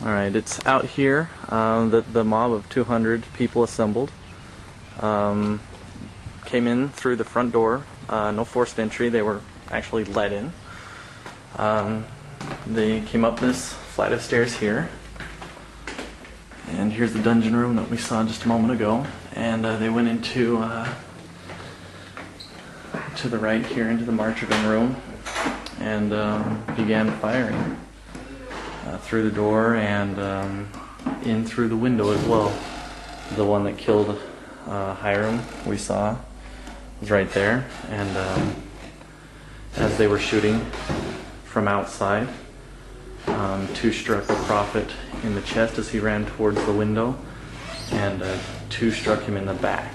Alright, it's out here. The mob of 200 people assembled. Came in through the front door. No forced entry. They were actually let in. They came up this flight of stairs here. And here's the dungeon room that we saw just a moment ago. And they went into to the right here into the martyrdom room and began firing through the door and in through the window as well. The one that killed Hiram we saw was right there, and as they were shooting from outside, two struck the prophet in the chest as he ran towards the window, and two struck him in the back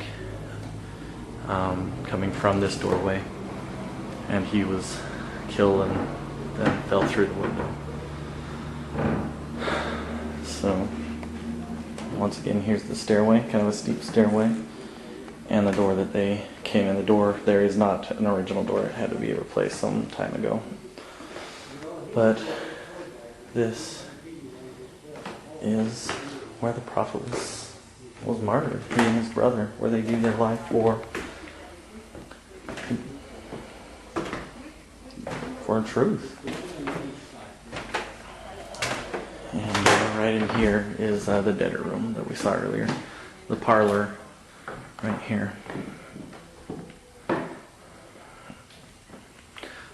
coming from this doorway, and he was killed and then fell through the window. So once again, here's the stairway, kind of a steep stairway, and the door that they came in. The door there is not an original door. It had to be replaced some time ago. But this is where the prophet was martyred, he and his brother, where they gave their life for truth. And right in here is the debtor room that we saw earlier. The parlor right here.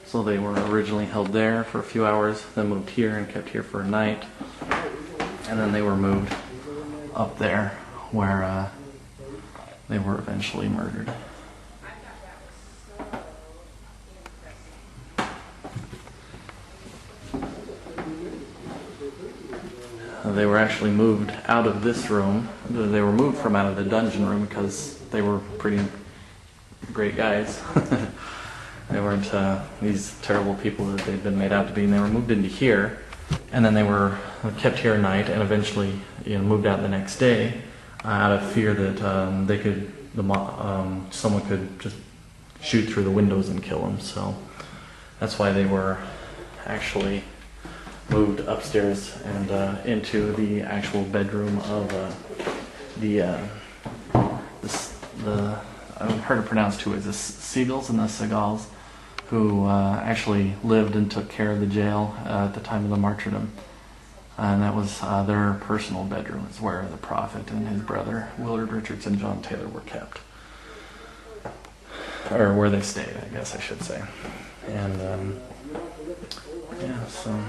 So they were originally held there for a few hours, then moved here and kept here for a night. And then they were moved up there where they were eventually murdered. They were actually moved out of this room. They were moved from out of the dungeon room because they were pretty great guys. They weren't these terrible people that they'd been made out to be, and they were moved into here, and then they were kept here a night, and eventually, moved out the next day out of fear that someone could just shoot through the windows and kill them. So that's why they were actually moved upstairs and into the actual bedroom of I'm hard to pronounce two ways, the Seagulls and the Segals, who actually lived and took care of the jail at the time of the martyrdom. And that was their personal bedroom. It's where the prophet and his brother, Willard Richards and John Taylor, were kept. Or where they stayed, I guess I should say. And, so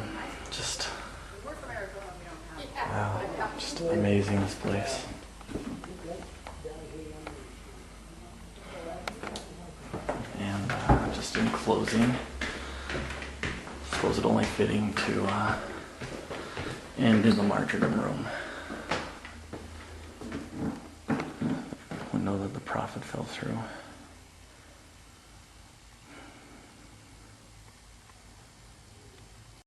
just, wow, just amazing, this place. And just in closing, I suppose it only fitting to end in the martyrdom room. We know that the prophet fell through.